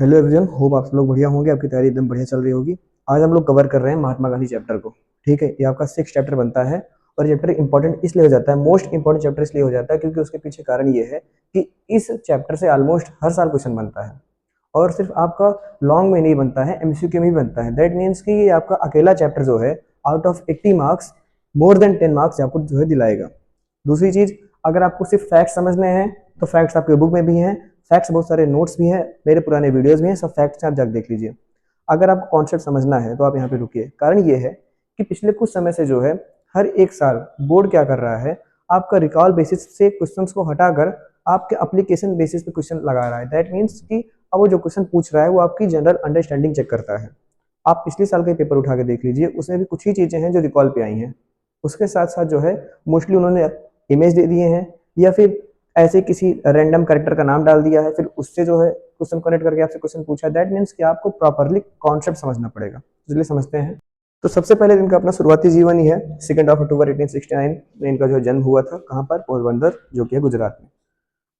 Hello everyone, hope आप सब लोग बढ़िया होंगे। आपकी तैयारी एकदम बढ़िया चल रही होगी। आज हम लोग कवर कर रहे हैं महात्मा गांधी चैप्टर को। ठीक है, ये आपका 6 चैप्टर बनता है और चैप्टर इंपॉर्टेंट इसलिए हो जाता है, मोस्ट इंपॉर्टेंट चैप्टर इसलिए हो जाता है क्योंकि उसके पीछे कारण ये है कि इस चैप्टर से ऑलमोस्ट हर साल क्वेश्चन बनता है और सिर्फ आपका लॉन्ग में नहीं बनता है, एमसीक्यू में भी बनता है। दैट मीन्स कि ये आपका अकेला चैप्टर जो है out of 80 marks more than 10 marks आपको जो है दिलाएगा। दूसरी चीज, अगर आपको सिर्फ फैक्ट समझने हैं तो फैक्ट्स आपके बुक में भी हैं, फैक्ट्स बहुत सारे नोट्स भी हैं, मेरे पुराने वीडियोस भी हैं, सब फैक्ट्स आप जाकर देख लीजिए। अगर आपको कॉन्सेप्ट समझना है तो आप यहाँ पे रुकिए। कारण ये है कि पिछले कुछ समय से जो है हर एक साल बोर्ड क्या कर रहा है, आपका रिकॉल बेसिस से क्वेश्चंस को हटाकर आपके एप्लीकेशन बेसिस पे क्वेश्चन लगा रहा है। दैट मीन्स कि अब वो जो क्वेश्चन पूछ रहा है वो आपकी जनरल अंडरस्टैंडिंग चेक करता है। आप पिछले साल का पेपर उठा के देख लीजिए, उसमें भी कुछ ही चीजें हैं जो रिकॉल पे आई हैं। उसके साथ साथ जो है मोस्टली उन्होंने इमेज दे दिए हैं या फिर ऐसे किसी रैंडम कैरेक्टर का नाम डाल दिया है, फिर उससे जो है क्वेश्चन कनेक्ट करके आपसे क्वेश्चन पूछा। दैट मीन्स कि आपको प्रॉपरली कॉन्सेप्ट समझना पड़ेगा। इसलिए समझते हैं। तो सबसे पहले इनका अपना शुरुआती जीवन ही है। 2 अक्टूबर 1869 में इनका जो जन्म हुआ था। कहाँ पर? पोरबंदर, जो कि है गुजरात में।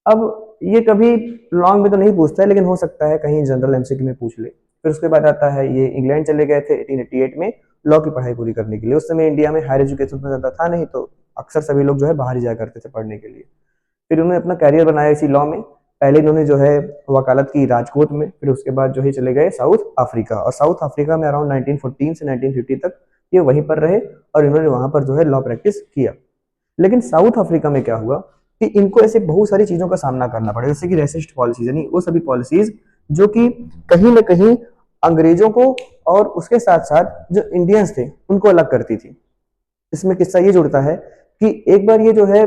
अब ये कभी लॉन्ग में तो नहीं पूछता है, लेकिन हो सकता है कहीं जनरल एमसीक्यू में पूछ ले। फिर उसके बाद आता है ये इंग्लैंड चले गए थे 1888 में लॉ की पढ़ाई पूरी करने के लिए। उस समय इंडिया में हायर एजुकेशन तो ज़्यादा था नहीं, तो अक्सर सभी लोग जो है बाहर ही जाया करते थे पढ़ने के लिए। फिर उन्होंने अपना कैरियर बनाया इसी लॉ में। पहले इन्होंने जो है वकालत की राजकोट में, फिर उसके बाद जो है चले गए साउथ अफ्रीका, और साउथ अफ्रीका में अराउंड 1914 से 1950 तक ये वहीं पर रहे और इन्होंने वहां पर जो है लॉ प्रैक्टिस किया। लेकिन साउथ अफ्रीका में क्या हुआ कि इनको ऐसे बहुत सारी चीजों का सामना करना पड़ा, जैसे कि रेसिस्ट पॉलिसीज, यानी वो सभी पॉलिसीज जो कि कहीं ना कहीं अंग्रेजों को और उसके साथ साथ जो इंडियंस थे उनको अलग करती थी। इसमें किस्सा ये जुड़ता है कि एक बार ये जो है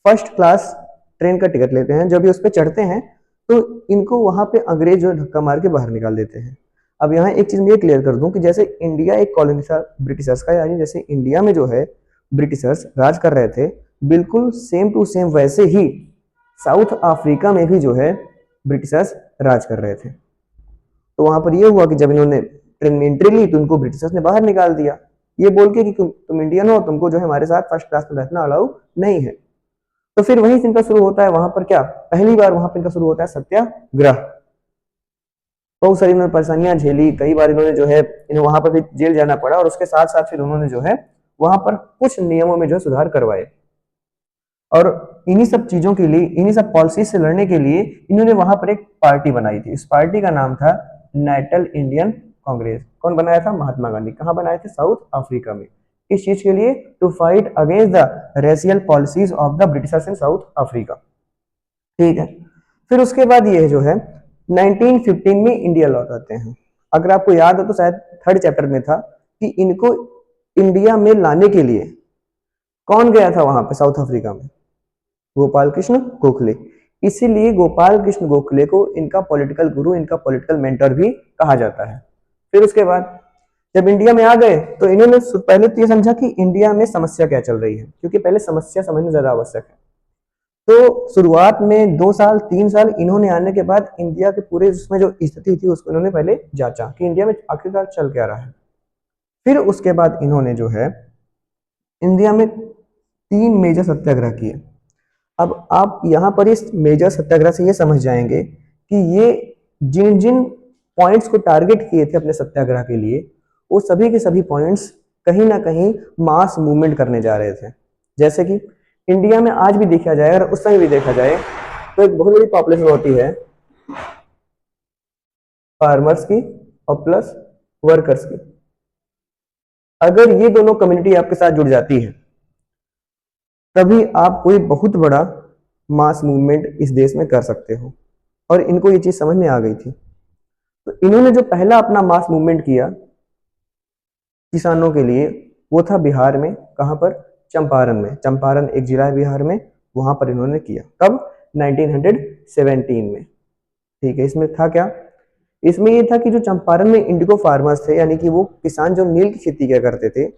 फर्स्ट क्लास ट्रेन का टिकट लेते हैं। जब ये उस पर चढ़ते हैं तो इनको वहां पे अंग्रेज जो धक्का मार के बाहर निकाल देते हैं। अब यहाँ एक चीज मैं क्लियर कर दूं कि जैसे इंडिया एक कॉलोनी था ब्रिटिशर्स का, यानी जैसे इंडिया में जो है ब्रिटिशर्स राज कर रहे थे, बिल्कुल सेम टू सेम वैसे ही साउथ अफ्रीका में भी जो है ब्रिटिशर्स राज कर रहे थे। तो वहां पर यह हुआ कि जब इन्होंने ट्रेन में एंट्री ली तो उनको ब्रिटिशर्स ने बाहर निकाल दिया, ये बोल के कि तुम इंडियन हो, तुमको जो है हमारे साथ फर्स्ट क्लास में बैठना अलाउ नहीं है। तो फिर वहीं से इनका शुरू होता है। वहां पर क्या, पहली बार वहां पर इनका शुरू होता है सत्याग्रह। बहुत सारी इन्होंने परेशानियां झेली, कई बार इन्होंने जो है इन्हें वहां पर भी जेल जाना पड़ा, और उसके साथ साथ फिर उन्होंने जो है वहां पर कुछ नियमों में जो है सुधार करवाए। और इन्हीं सब चीजों के लिए, इन्हीं सब पॉलिसी से लड़ने के लिए इन्होंने वहां पर एक पार्टी बनाई थी। इस पार्टी का नाम था नेशनल इंडियन कांग्रेस। कौन बनाया था? महात्मा गांधी। कहां बनाए थे? साउथ अफ्रीका में। इस चीज के लिए, to fight against the racial policies of the Britishers in South Africa. ठीक है। फिर उसके बाद ये जो है 1915 में इंडिया लौट आते हैं। अगर आपको याद हो तो शायद थर्ड चैप्टर में था कि इनको इंडिया में लाने के लिए कौन गया था वहां पे साउथ अफ्रीका में? गोपाल कृष्ण गोखले। इसीलिए गोपाल कृष्ण गोखले को इनका पॉलिटिकल गुरु, इनका पॉलिटिकल मेंटर भी कहा जाता है। फिर उसके बाद जब इंडिया में आ गए तो इन्होंने पहले तो ये समझा कि इंडिया में समस्या क्या चल रही है, क्योंकि पहले समस्या समझना ज्यादा आवश्यक है। तो शुरुआत में 2 साल 3 साल इन्होंने आने के बाद इंडिया के पूरे उसमें जो स्थिति थी उसको इन्होंने पहले जांचा कि इंडिया में आखिरकार चल क्या रहा है। फिर उसके बाद इन्होंने जो है इंडिया में 3 मेजर सत्याग्रह किए। अब आप यहाँ पर इस मेजर सत्याग्रह से ये समझ जाएंगे कि ये जिन जिन पॉइंट्स को टारगेट किए थे अपने सत्याग्रह के लिए, वो सभी के सभी पॉइंट्स कहीं ना कहीं मास मूवमेंट करने जा रहे थे। जैसे कि इंडिया में आज भी देखा जाए, अगर उस समय भी देखा जाए, तो एक बहुत बड़ी पॉपुलेशन होती है फार्मर्स की और प्लस वर्कर्स की। अगर ये दोनों कम्युनिटी आपके साथ जुड़ जाती है तभी आप कोई बहुत बड़ा मास मूवमेंट इस देश में कर सकते हो। और इनको ये चीज समझ में आ गई थी। तो इन्होंने जो पहला अपना मास मूवमेंट किया किसानों के लिए, वो था बिहार में। कहां पर? चंपारण में। चंपारण एक जिला है बिहार में, वहां पर इन्होंने किया। कब? 1917 में। ठीक है। इसमें था क्या? इसमें ये था कि जो चंपारण में इंडिगो फार्मर्स थे, यानी कि वो किसान जो नील की खेती किया करते थे,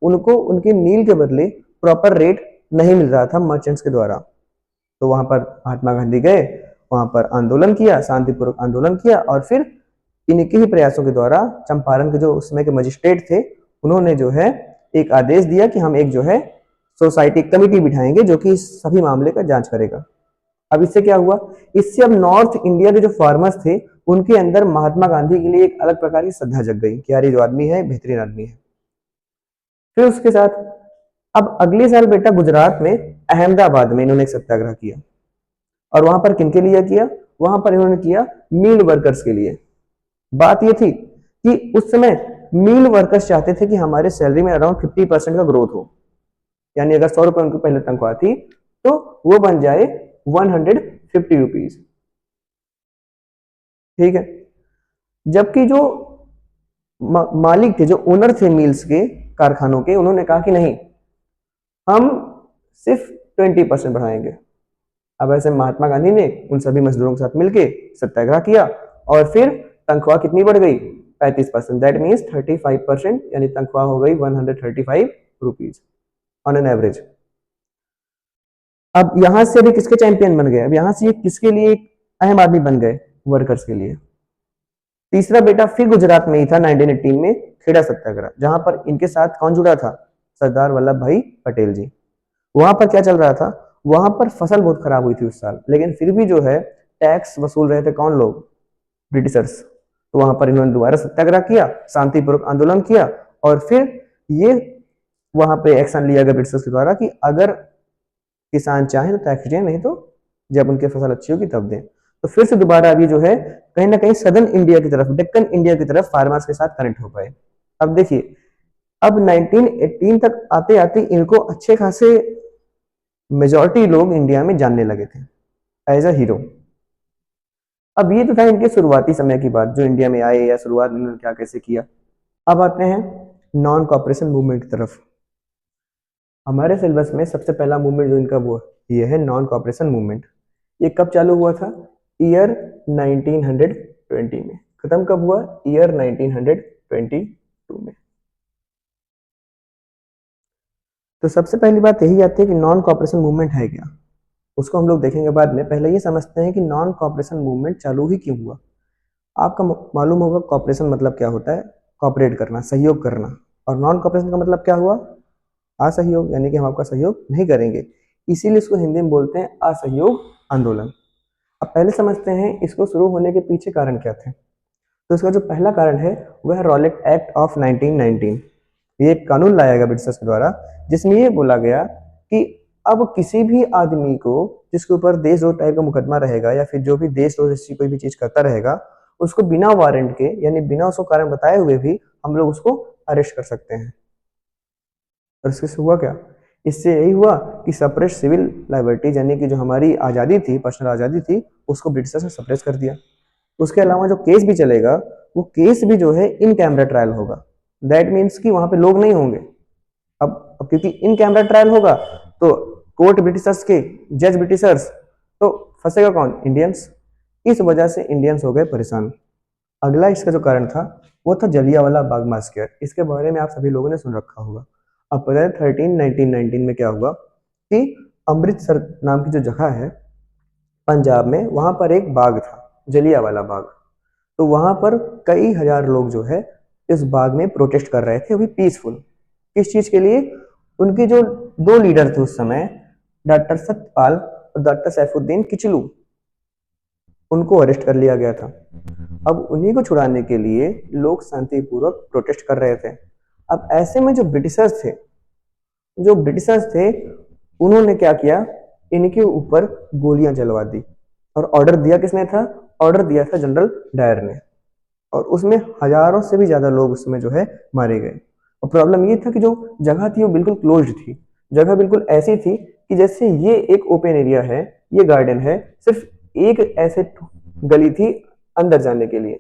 उनको उनके नील के बदले प्रॉपर रेट नहीं मिल रहा था मर्चेंट्स के द्वारा। तो वहां पर महात्मा गांधी गए, वहां पर आंदोलन किया, शांतिपूर्वक आंदोलन किया, और फिर इनके ही प्रयासों के द्वारा चंपारण के जो उस समय के मजिस्ट्रेट थे, उन्होंने जो है एक आदेश दिया कि हम एक जो है सोसाइटी कमिटी बिठाएंगे जो कि इस सभी मामले का जांच करेगा। अब इससे क्या हुआ? इससे अब नॉर्थ इंडिया के जो फार्मर्स थे उनके अंदर महात्मा गांधी के लिए एक अलग प्रकार की श्रद्धा जग गई कि यार ये जो आदमी है बेहतरीन आदमी है। फिर उसके साथ अब अगले साल बेटा गुजरात में अहमदाबाद में इन्होंने एक सत्याग्रह किया, और वहां पर किनके लिए किया? वहां पर इन्होंने किया मिल वर्कर्स के लिए। बात ये थी कि उस समय मिल वर्कर्स चाहते थे कि हमारे सैलरी में अराउंड 50% का ग्रोथ हो, यानी अगर 100 रुपए उनको पहले तनख्वाह थी तो वो बन जाए 150 रुपीज। ठीक है। जबकि जो मालिक थे, जो ओनर थे मिल्स के, कारखानों के, उन्होंने कहा कि नहीं, हम सिर्फ 20% बढ़ाएंगे। अब ऐसे महात्मा गांधी ने उन सभी मजदूरों के साथ मिलकर सत्याग्रह किया, और फिर तनख्वाह कितनी बढ़ गई? 35%। दैट मीन्स 35%, यानी तनख्वाह हो गई 135 रुपीज ऑन एन एवरेज। अब यहां से अभी किसके चैंपियन बन गए? अब यहां से ये किसके लिए एक अहम आदमी बन गए? वर्कर्स के लिए। तीसरा बेटा फिर गुजरात में ही था 1918 में, खेड़ा सत्याग्रह, जहां पर इनके साथ कौन जुड़ा था? सरदार वल्लभ भाई पटेल जी। वहां पर क्या चल रहा था? वहां पर फसल बहुत खराब हुई थी उस साल, लेकिन फिर भी जो है टैक्स वसूल रहे थे कौन लोग? ब्रिटिशर्स। तो वहां पर इन्होंने दोबारा सत्याग्रह किया, शांतिपूर्वक आंदोलन किया, और फिर ये वहां पे एक्शन लिया गया ब्रिटिशर्स के द्वारा कि अगर किसान चाहे तो टैक्स दें, नहीं तो जब उनकी फसल अच्छी होगी तब दें। तो फिर से दोबारा अभी जो है कहीं ना कहीं सदर्न इंडिया की तरफ, डेक्कन इंडिया की तरफ फार्मर्स के साथ कनेक्ट हो पाए। अब देखिए, अब 1918 तक आते आते इनको अच्छे खासे मेजॉरिटी लोग इंडिया में जानने लगे थे एज अ हीरो। अब ये तो था इनके शुरुआती समय की बात, जो इंडिया में आए या शुरुआत में इन्होंने क्या कैसे किया। अब आते हैं नॉन कॉपरेशन मूवमेंट की तरफ। हमारे सिलेबस में सबसे पहला मूवमेंट जो इनका वो ये है नॉन कॉपरेशन मूवमेंट। ये कब चालू हुआ था? ईयर 1920 में। खत्म कब हुआ? ईयर 1922 में। तो सबसे पहली बात यही आती है कि नॉन कॉपरेशन मूवमेंट है क्या, उसको हम लोग देखेंगे बाद में। पहले ये समझते हैं कि नॉन कॉपरेशन मूवमेंट चालू ही क्यों हुआ। आपका मालूम होगा कॉपरेशन मतलब क्या होता है? कॉपरेट करना, सहयोग करना। और नॉन कॉपरेशन का मतलब क्या हुआ? असहयोग, यानी कि हम आपका सहयोग नहीं करेंगे। इसीलिए इसको हिंदी में बोलते हैं असहयोग आंदोलन। अब पहले समझते हैं इसको शुरू होने के पीछे कारण क्या थे। तो इसका जो पहला कारण है वह है रॉलेट एक्ट ऑफ 1919। ये एक कानून लाया गया ब्रिटिशर्स के द्वारा, जिसमें ये बोला गया कि अब किसी भी आदमी को जिसके ऊपर देशद्रोह टाइप का मुकदमा रहेगा, या फिर जो भी देशद्रोह जैसी कोई भी चीज करता रहेगा, उसको बिना वारंट के, यानी बिना उसको कारण बताए हुए भी हम लोग उसको अरेस्ट कर सकते हैं। और इससे हुआ क्या? इससे यही हुआ कि सप्रेस सिविल लाइबर्टी, यानी कि जो हमारी आज़ादी थी, पर्सनल आज़ादी थी, उसको ब्रिटिशर्स ने सप्रेस कर दिया। उसके अलावा जो केस भी चलेगा, वो केस भी जो है इन कैमरा ट्रायल होगा। दैट मीन्स कि वहां पे लोग नहीं होंगे। अब क्योंकि इन कैमरा ट्रायल होगा तो कोर्ट ब्रिटिशर्स के, जज ब्रिटिशर्स, तो फंसेगा कौन? इंडियंस। इस वजह से इंडियंस हो गए परेशान। अगला इसका जो कारण था वो था जलियांवाला बाग मास्कर। इसके बारे में आप सभी लोगों ने सुन रखा होगा। अब पता है 1919 में क्या हुआ कि अमृतसर नाम की जो जगह है पंजाब में, वहां पर एक बाग था, जलियांवाला बाग। तो वहां पर कई हजार लोग जो है इस बाग में प्रोटेस्ट कर रहे थे, अभी पीसफुल। किस चीज के लिए? उनके जो दो लीडर थे उस समय, डॉक्टर सत्यपाल और डॉक्टर सैफुद्दीन किचलू, उनको अरेस्ट कर लिया गया था। अब उन्हीं को छुड़ाने के लिए लोग शांतिपूर्वक प्रोटेस्ट कर रहे थे। अब ऐसे में जो ब्रिटिशर्स थे उन्होंने क्या किया? इनके ऊपर गोलियां चलवा दी। और ऑर्डर दिया किसने था? ऑर्डर दिया था जनरल डायर ने। और उसमें हजारों से भी ज्यादा लोग उसमें जो है मारे गए। और प्रॉब्लम ये था कि जो जगह थी वो बिल्कुल क्लोज्ड थी। जगह बिल्कुल ऐसी थी कि जैसे ये एक ओपन एरिया है, ये गार्डन है, सिर्फ एक ऐसे गली थी अंदर जाने के लिए।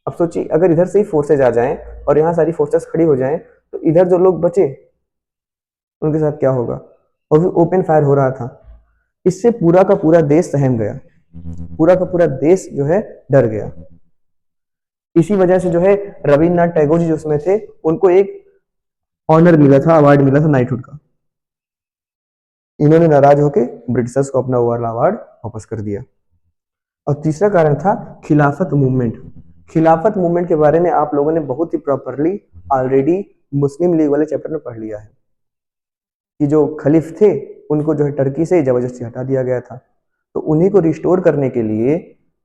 अब सोचिए अगर इधर से ही फोर्सेज आ जाएं और यहाँ सारी फोर्सेस खड़ी हो जाएं, तो इधर जो लोग बचे उनके साथ क्या होगा? और भी ओपन फायर हो रहा था। इससे पूरा का पूरा देश सहम गया, पूरा का पूरा देश जो है डर गया। इसी वजह से जो है रविन्द्रनाथ टैगोर जी जो उसमें थे, उनको एक ऑनर मिला था, अवार्ड मिला था नाइटहुड का। इन्होंने नाराज होकर ब्रिटिशर्स को अपना वाला अवार्ड वापस कर दिया। और तीसरा कारण था खिलाफत मूवमेंट। खिलाफत मूवमेंट के बारे में आप लोगों ने बहुत ही प्रॉपरली ऑलरेडी मुस्लिम लीग वाले चैप्टर में पढ़ लिया है कि जो खलीफ थे उनको जो है टर्की से जबरदस्ती हटा दिया गया था। तो उन्हीं को रिस्टोर करने के लिए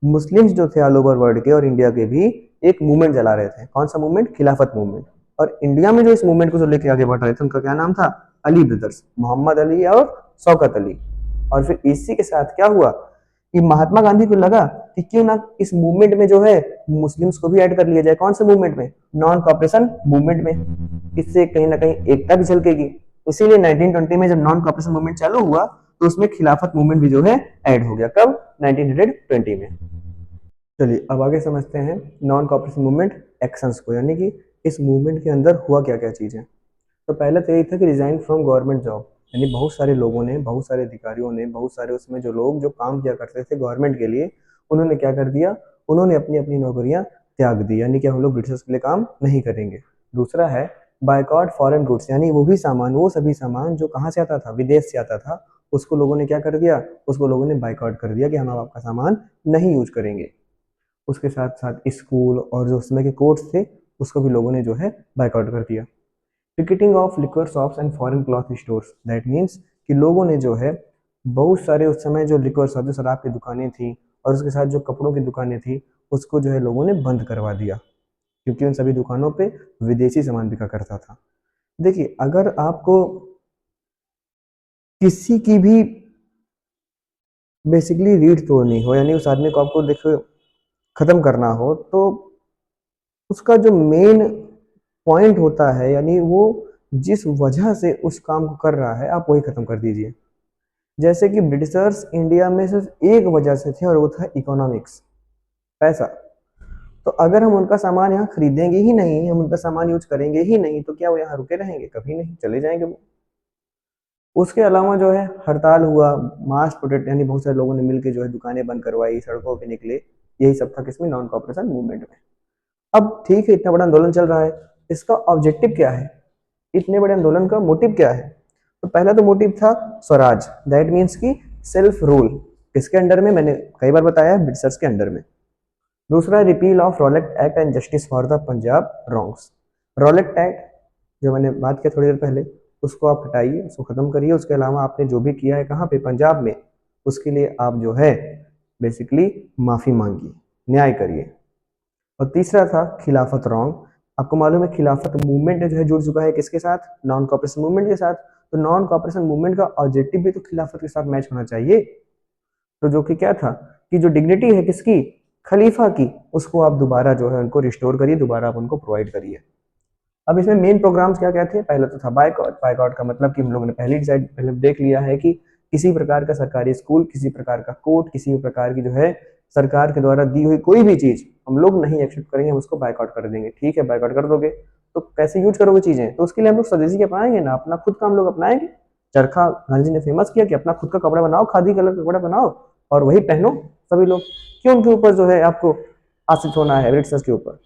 मुस्लिम्स जो थे ऑल ओवर वर्ल्ड के और इंडिया के भी एक मूवमेंट चला रहे थे। कौन सा मूवमेंट? खिलाफत मूवमेंट। और इंडिया में जो इस मूवमेंट को जो लेके आगे बढ़ रहे थे उनका क्या नाम था? अली ब्रदर्स, मोहम्मद अली और शौकत अली। और फिर इसी के साथ क्या हुआ कि महात्मा गांधी को लगा कि क्यों ना इस मूवमेंट में जो है मुस्लिम्स को भी ऐड कर लिया जाए। कौन से मूवमेंट में? नॉन कॉपरेशन मूवमेंट में। इससे कहीं ना कहीं एकता भी झलकेगी। इसीलिए 1920 में जब नॉन कॉपरेशन मूवमेंट चालू हुआ तो उसमें खिलाफत मूवमेंट भी जो है ऐड हो गया। कब? 1920 में। चलिए अब आगे समझते हैं नॉन कॉपरेशन मूवमेंट एक्शंस को, यानी कि इस मूवमेंट के अंदर हुआ क्या क्या चीजें। तो पहले तो यही था कि रिजाइन फ्रॉम गवर्नमेंट जॉब, यानी बहुत सारे लोगों ने, बहुत सारे अधिकारियों ने, बहुत सारे उसमें जो लोग जो काम किया करते थे गवर्नमेंट के लिए, उन्होंने क्या कर दिया? उन्होंने अपनी अपनी नौकरियां त्याग दी, यानी कि हम लोग ब्रिटिशर्स के लिए काम नहीं करेंगे। दूसरा है बायकॉट फॉरेन गुड्स, यानी वो भी सामान, वो सभी सामान जो कहाँ से आता था? विदेश से आता था, उसको लोगों ने क्या कर दिया? उसको लोगों ने बायकॉट कर दिया कि हम आपका सामान नहीं यूज करेंगे। उसके साथ साथ स्कूल और जो उस समय के कोर्ट्स थे उसको भी लोगों ने जो है बायकॉट कर दिया। Picketing of liquor shops and foreign cloth stores, that means कि लोगों ने जो है बहुत सारे उस समय जो लिक्वर शॉप, जो शराब की दुकानें थी और उसके साथ जो कपड़ों की दुकानें थी, उसको जो है लोगों ने बंद करवा दिया, क्योंकि उन सभी दुकानों पे विदेशी सामान बिका करता था। देखिए अगर आपको किसी की भी बेसिकली रीढ़ तोड़नी हो, यानी उस आदमी को आपको देखो खत्म करना हो, तो उसका जो मेन पॉइंट होता है, यानी वो जिस वजह से उस काम को कर रहा है आप वही खत्म कर दीजिए। जैसे कि ब्रिटिशर्स इंडिया में सिर्फ एक वजह से थे और वो था इकोनॉमिक्स, पैसा। तो अगर हम उनका सामान यहाँ खरीदेंगे ही नहीं, हम उनका सामान यूज करेंगे ही नहीं, तो क्या वो यहाँ रुके रहेंगे? कभी नहीं, चले जाएंगे वो। उसके अलावा जो है हड़ताल हुआ, मास प्रोटेस्ट, यानी बहुत सारे लोगों ने मिलकर जो है दुकानें बंद करवाई, सड़कों पे निकले। यही सब था किसमें? नॉन कॉपरेशन मूवमेंट में। अब ठीक है, इतना बड़ा आंदोलन चल रहा है, इसका ऑब्जेक्टिव क्या है? इतने बड़े आंदोलन का मोटिव क्या है? तो पहला तो मोटिव था स्वराज, दैट मीन्स की सेल्फ रूल। किसके अंडर में? मैंने कई बार बताया है, ब्रिटिशर्स के अंडर में। दूसरा repeal of Rowlatt act and justice for the Punjab wrongs. Rowlatt act जो मैंने बात किया थोड़ी देर पहले, उसको आप हटाइए, उसको खत्म करिए। उसके अलावा आपने जो भी किया है कहाँ पे? पंजाब में, उसके लिए आप जो है बेसिकली माफी मांगिए, न्याय करिए। और तीसरा था खिलाफत रॉन्ग। आपको मालूम है खिलाफत मूवमेंट जो है जुड़ चुका है किसके साथ? नॉन कॉपरेशन मूवमेंट के साथ। तो नॉन कॉपरेशन मूवमेंट का ऑब्जेक्टिव भी तो खिलाफत के साथ मैच होना चाहिए। तो जो कि क्या था कि जो डिग्निटी है किसकी? खलीफा की, उसको आप दोबारा जो है उनको रिस्टोर करिए, दोबारा आप उनको प्रोवाइड करिए। अब इसमें मेन प्रोग्राम्स क्या क्या थे? पहले तो था बायकॉट। बायकॉट का मतलब कि हम लोगों ने पहले डिसाइड पहले देख लिया है कि किसी प्रकार का सरकारी स्कूल, किसी प्रकार का कोर्ट, किसी भी प्रकार की जो है सरकार के द्वारा दी हुई कोई भी चीज हम लोग नहीं एक्सेप्ट करेंगे, हम उसको बायकॉट कर देंगे। ठीक है, बायकॉट कर दोगे तो कैसे यूज करोगे चीजें? तो उसके लिए हम लोग स्वदेशी अपनाएंगे ना, अपना खुद का हम लोग अपनाएंगे। चरखा गांधी जी ने फेमस किया कि अपना खुद का कपड़ा बनाओ, खादी कलर का कपड़ा बनाओ और वही पहनो सभी लोग। क्यों उनके ऊपर जो है आपको आश्रित होना है, ब्रिटिशर्स के ऊपर?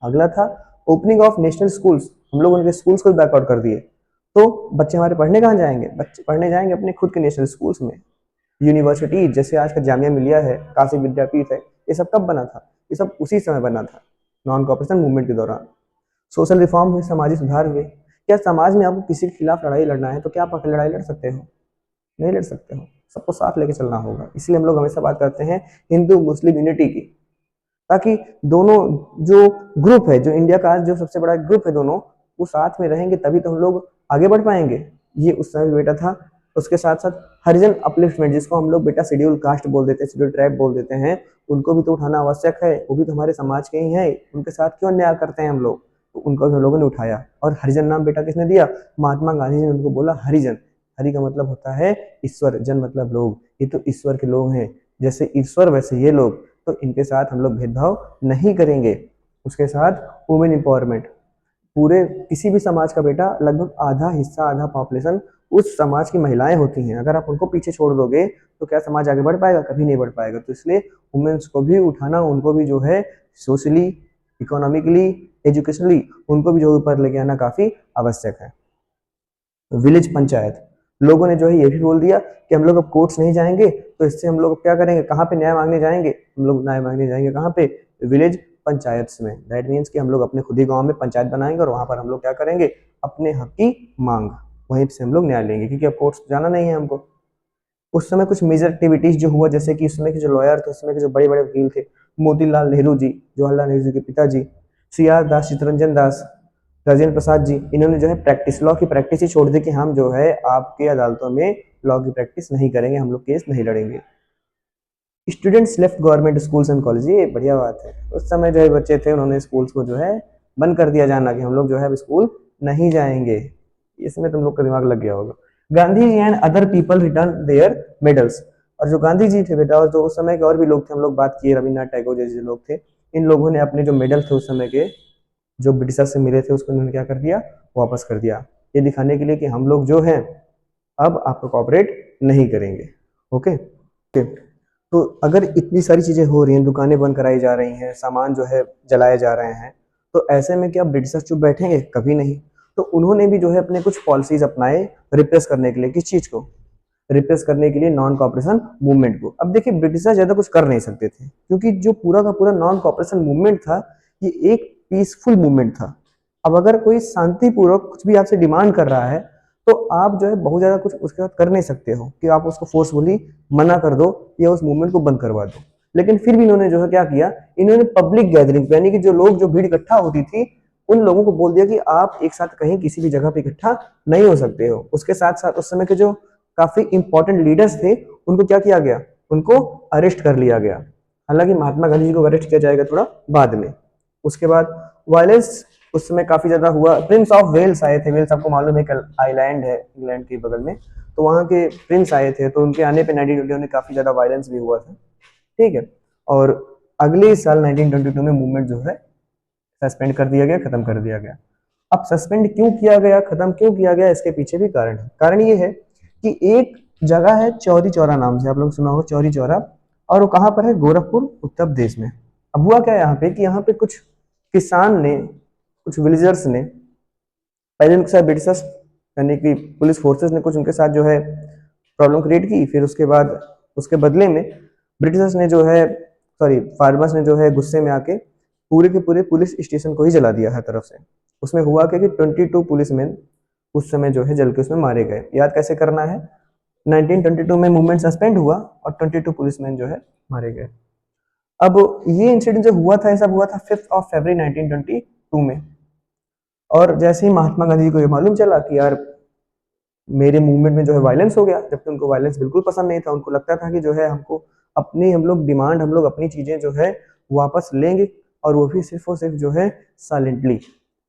अगला था ओपनिंग ऑफ नेशनल स्कूल्स। हम लोग उनके स्कूल्स को बैकआउट कर दिए, तो बच्चे हमारे पढ़ने कहाँ जाएंगे? बच्चे पढ़ने जाएंगे अपने खुद के नेशनल स्कूल्स में। यूनिवर्सिटी जैसे आज का जामिया मिलिया है, काशी विद्यापीठ है, ये सब कब बना था? ये सब उसी समय बना था, नॉन कॉपरेशन मूवमेंट के दौरान। सोशल रिफॉर्म हुए, सामाजिक सुधार हुए। क्या समाज में आपको किसी के खिलाफ लड़ाई लड़ना है तो क्या आप अकेले लड़ाई लड़ सकते हो? नहीं लड़ सकते हो, सबको साथ लेके चलना होगा। इसलिए हम लोग हमेशा बात करते हैं हिंदू मुस्लिम यूनिटी की, ताकि दोनों जो ग्रुप है, जो इंडिया का जो सबसे बड़ा ग्रुप है, दोनों वो साथ में रहेंगे तभी तो हम लोग आगे बढ़ पाएंगे। ये उस समय भी बेटा था। उसके साथ साथ हरिजन अपलिफ्टमेंट, जिसको हम लोग बेटा शेड्यूल कास्ट बोल देते हैं, शेड्यूल ट्राइब बोल देते हैं, उनको भी तो उठाना आवश्यक है। वो भी तो हमारे समाज के ही हैं, उनके साथ क्यों अन्याय करते हैं हम लोग? तो उनको भी हम लोगों ने उठाया। और हरिजन नाम बेटा किसने दिया? महात्मा गांधी जी ने उनको बोला हरिजन। हरि का मतलब होता है ईश्वर, जन मतलब लोग। ये तो ईश्वर के लोग हैं, जैसे ईश्वर वैसे ये लोग। तो इनके साथ हम लोग भेदभाव नहीं करेंगे। उसके साथ वुमेन एम्पावरमेंट, पूरे किसी भी समाज का बेटा लगभग आधा हिस्सा, आधा पॉपुलेशन उस समाज की महिलाएं होती हैं। अगर आप उनको पीछे छोड़ दोगे तो क्या समाज आगे बढ़ पाएगा? कभी नहीं बढ़ पाएगा। तो इसलिए वुमेन्स को भी उठाना, उनको भी जो है सोशली, इकोनॉमिकली, एजुकेशनली उनको भी जो ऊपर लेके आना काफी आवश्यक है। विलेज पंचायत, लोगों ने जो है ये भी बोल दिया कि हम लोग अब कोर्ट्स नहीं जाएंगे, तो इससे हम लोग क्या करेंगे? कहाँ पे न्याय मांगने जाएंगे? हम लोग न्याय मांगने जाएंगे कहाँ पे? विलेज पंचायत में। दैट मीन्स कि हम लोग अपने खुद ही गांव में पंचायत बनाएंगे और वहां पर हम लोग क्या करेंगे? अपने हक की मांग, वहीं से हम लोग न्याय लेंगे, क्योंकि अब कोर्ट्स जाना नहीं है हमको। उस समय कुछ मेजर एक्टिविटीज जो हुआ, जैसे कि उस समय के जो लॉयर थे, उस समय के जो बड़े बड़े वकील थे, मोतीलाल नेहरू जी, जवाहरलाल नेहरू जी के पिताजी, सीआर दास, चित्तरंजन दास, राजेंद्र प्रसाद जी, इन्होंने जो है प्रैक्टिस, लॉ की प्रैक्टिस ही छोड़ दी कि हम जो है आपके अदालतों में लॉ की प्रैक्टिस नहीं करेंगे, हम लोग केस नहीं लड़ेंगे। Students left government schools and college, ये बढ़िया बात है। उस समय जो है बच्चे थे, उन्होंने स्कूल्स को जो है बंद कर दिया जाना, कि हम लोग जो है अब स्कूल नहीं जाएंगे। इसमें तुम लोग का दिमाग लग गया होगा। Gandhi ji and other people return their medals, और जो गांधी जी थे बेटा, और जो उस समय के और भी लोग थे, हम लोग बात किए रविन्द्रनाथ टैगोर जैसे लोग थे, इन लोगों ने अपने जो मेडल थे उस समय के, जो ब्रिटिशर से मिले थे, उसको उन्होंने क्या कर दिया, वापस कर दिया, ये दिखाने के लिए कि हम लोग जो है अब आपको कॉपरेट नहीं करेंगे। Okay okay. तो अगर इतनी सारी चीजें हो रही हैं, दुकानें बंद कराई जा रही हैं, सामान जो है जलाए जा रहे हैं, तो ऐसे में क्या ब्रिटिशर्स चुप बैठेंगे? कभी नहीं। तो उन्होंने भी जो है अपने कुछ पॉलिसीज अपनाए रिप्रेस करने के लिए। किस चीज को रिप्रेस करने के लिए? नॉन कॉपरेशन मूवमेंट को। अब देखिए, ब्रिटिशर्स ज्यादा कुछ कर नहीं सकते थे, क्योंकि जो पूरा का पूरा नॉन कॉपरेशन मूवमेंट था, ये एक पीसफुल मूवमेंट था। अब अगर कोई शांतिपूर्वक कुछ भी आपसे डिमांड कर रहा है, तो आप जो है बहुत ज्यादा कुछ उसके साथ कर नहीं सकते हो कि आप उसको फोर्सफुली मना कर दो या उस मूवमेंट को बंद करवा दो। लेकिन फिर भी इन्होंने जो है क्या किया, इन्होंने पब्लिक गैदरिंग, यानी कि जो लोग, जो भीड़ इकट्ठा होती थी, उन लोगों को बोल दिया कि आप एक साथ कहीं किसी भी जगह पे इकट्ठा नहीं हो सकते हो। उसके साथ साथ उस समय के जो काफी इंपॉर्टेंट लीडर्स थे, उनको क्या किया गया, उनको अरेस्ट कर लिया गया। हालांकि महात्मा गांधी जी को अरेस्ट किया जाएगा थोड़ा बाद में। उसके बाद वायलेंस उस समय काफी ज्यादा हुआ। प्रिंस ऑफ वेल्स आए थे, वेल्स आपको मालूम है एक आइलैंड है इंग्लैंड के बगल में, तो वहां के प्रिंस आए थे, तो उनके आने पे 1920 में काफी ज्यादा वायलेंस भी हुआ था। ठीक है। और अगले साल 1922 में मूवमेंट जो है सस्पेंड कर दिया गया, खत्म कर दिया गया। अब सस्पेंड क्यों किया गया, खत्म क्यों किया गया, इसके पीछे भी कारण है। कारण ये है कि एक जगह है चौरी चौरा नाम से, आप लोग सुना होगा चौरी चौरा, और वो कहाँ पर है? गोरखपुर, उत्तर प्रदेश में। अब हुआ क्या यहाँ पे कि यहाँ पे कुछ किसान ने, कुछ विलेजर्स ने, पहले उनके साथ ब्रिटिशर्स यानी कि पुलिस फोर्सेस ने कुछ उनके साथ जो है प्रॉब्लम क्रिएट की। फिर उसके बाद उसके बदले में ब्रिटिशर्स ने जो है, सॉरी, फार्मर्स ने जो है गुस्से में आके पूरे के पूरे पुलिस स्टेशन को ही जला दिया हर तरफ से। उसमें हुआ क्या कि 22 पुलिसमैन उस समय जो है जल के उसमें मारे गए। याद कैसे करना है? 1922 में मूवमेंट सस्पेंड हुआ और 22 पुलिसमैन जो है मारे गए। अब ये इंसिडेंट जो हुआ था, ऐसा हुआ था 5 फरवरी 1922 में। और जैसे ही महात्मा गांधी जी को ये मालूम चला कि यार मेरे मूवमेंट में जो है वायलेंस हो गया, जबकि उनको वायलेंस बिल्कुल पसंद नहीं था, उनको लगता था कि जो है हमको अपनी, हम लोग डिमांड, हम लोग अपनी चीजें जो है वापस लेंगे, और वो भी सिर्फ और सिर्फ जो है साइलेंटली,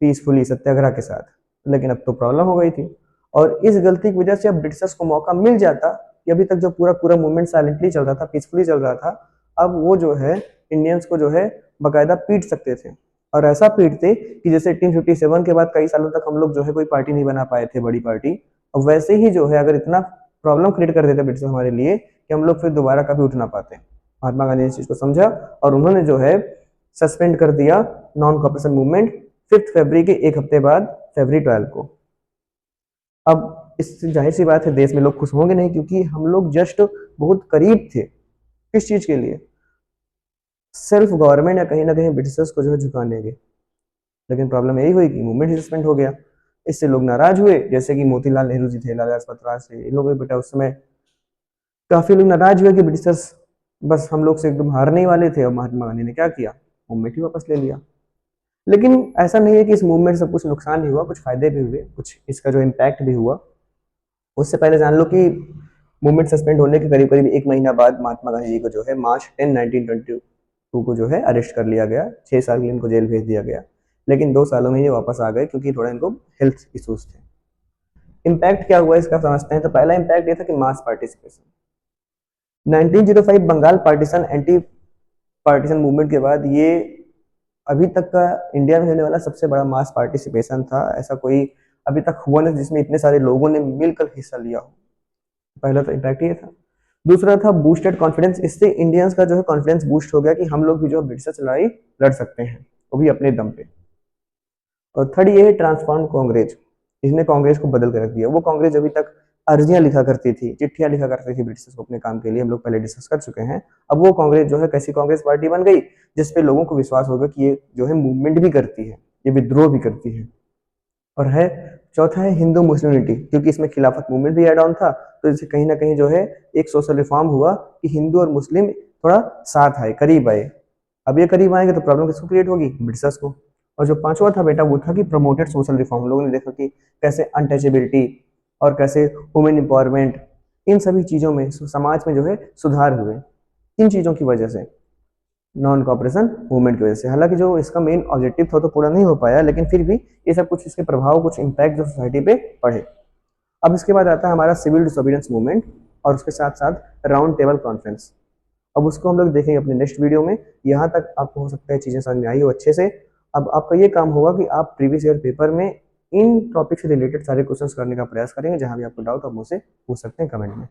पीसफुली, सत्याग्रह के साथ। लेकिन अब तो प्रॉब्लम हो गई थी, और इस गलती की वजह से अब ब्रिटिशर्स को मौका मिल जाता कि अभी तक जो पूरा पूरा मूवमेंट साइलेंटली चल रहा था, पीसफुली चल रहा था, अब वो जो है इंडियंस को जो है बाकायदा पीट सकते थे। और ऐसा पीटते कि जैसे 1857 के बाद कई सालों तक हम लोग जो है कोई पार्टी नहीं बना पाए थे, बड़ी पार्टी। अब वैसे ही जो है अगर इतना प्रॉब्लम क्रिएट कर देते ब्रिटिश हमारे लिए कि हम लोग फिर दोबारा कभी उठ ना पाते। महात्मा गांधी ने इस चीज को समझा और उन्होंने जो है सस्पेंड कर दिया नॉन कॉपरेशन मूवमेंट 5 फरवरी के एक हफ्ते बाद, फरवरी 12 को। अब इससे जाहिर सी बात है देश में लोग खुश होंगे नहीं, क्योंकि हम लोग जस्ट बहुत करीब थे। किस चीज के लिए? सेल्फ गवर्नमेंट, या कहीं ना कहीं ब्रिटिशर्स को जो है झुकाने के। लेकिन प्रॉब्लम यही हुई कि मूवमेंट ही सस्पेंड हो गया। इससे लोग नाराज हुए, जैसे कि मोतीलाल नेहरू जी थे, लाला लाजपत राय थे, इन लोगों ने बेटा उस समय काफी लोग नाराज हुए कि ब्रिटिशर्स बस हम लोग से एकदम हारने ही वाले थे। और महात्मा गांधी ने क्या किया? मूवमेंट ही वापस ले लिया। लेकिन ऐसा नहीं है कि इस मूवमेंट से कुछ नुकसान ही हुआ, कुछ फायदे भी हुए, कुछ इसका जो इम्पैक्ट भी हुआ। उससे पहले जान लो कि मूवमेंट सस्पेंड होने के करीब करीब एक महीना बाद महात्मा गांधी जी को जो है मार्च 10 1922 को जो है अरेस्ट कर लिया गया। 6 साल के लिए इनको जेल भेज दिया गया। लेकिन 2 सालों में ये वापस आ गए, क्योंकि थोड़ा इनको हेल्थ इश्यूज थे। इम्पैक्ट क्या हुआ इसका समझते हैं। तो पहला इम्पैक्ट ये था कि mass participation. 1905 Bengal partition, anti partition movement के बाद ये अभी तक का इंडिया में होने वाला सबसे बड़ा मास पार्टिसिपेशन था। ऐसा कोई अभी तक हुआ नहीं जिसमें इतने सारे लोगों ने मिलकर हिस्सा लिया हो। पहला तो इम्पैक्ट ये था। दूसरा था बूस्टेड कॉन्फिडेंस। इससे इंडियंस का जो है कॉन्फिडेंस बूस्ट हो गया कि हम लोग भी जो ब्रिटिश से लड़ाई लड़ सकते हैं, वो भी अपने दम पे। और थर्ड ये है ट्रांसफॉर्म कांग्रेस। इसने कांग्रेस को बदल कर रख दिया। वो कांग्रेस अभी तक अर्जियां लिखा करती थी, चिट्ठियां लिखा करती थी ब्रिटिशर्स को अपने काम के लिए, हम लोग पहले डिस्कस कर चुके हैं। अब वो कांग्रेस जो है कैसी कांग्रेस पार्टी बन गई, जिसपे लोगों को विश्वास होगा कि ये जो है मूवमेंट भी करती है, ये विद्रोह भी करती है। और है चौथा है हिंदू मुस्लिम यूनिटी, क्योंकि इसमें खिलाफत मूवमेंट भी ऐड ऑन था, तो इससे कहीं ना कहीं जो है एक सोशल रिफॉर्म हुआ कि हिंदू और मुस्लिम थोड़ा साथ आए, करीब आए। अब ये करीब आएंगे तो प्रॉब्लम किसको क्रिएट होगी? ब्रिटिशर्स को। और जो पांचवा था बेटा वो था कि प्रमोटेड सोशल रिफॉर्म। लोगों ने देखा कि कैसे अनटचेबिलिटी और कैसे वुमेन एम्पावरमेंट, इन सभी चीज़ों में समाज में जो है सुधार हुए, इन चीज़ों की वजह से, नॉन कॉपरेशन मूवमेंट की वजह से। हालांकि जो इसका मेन ऑब्जेक्टिव था तो पूरा नहीं हो पाया, लेकिन फिर भी ये सब कुछ इसके प्रभाव, कुछ इम्पैक्ट जो सोसाइटी पे पड़े। अब इसके बाद आता है हमारा सिविल डिसोबीडियंस मूवमेंट और उसके साथ साथ राउंड टेबल कॉन्फ्रेंस। अब उसको हम लोग देखेंगे अपने नेक्स्ट वीडियो में। यहाँ तक आपको हो सकता है चीज़ें समझ में आई हो अच्छे से। अब आपका ये काम होगा कि आप प्रीवियस ईयर पेपर में इन टॉपिक से रिलेटेड सारे क्वेश्चंस करने का प्रयास करेंगे। जहाँ भी आपको डाउट आप मुझसे पूछ सकते हैं कमेंट में।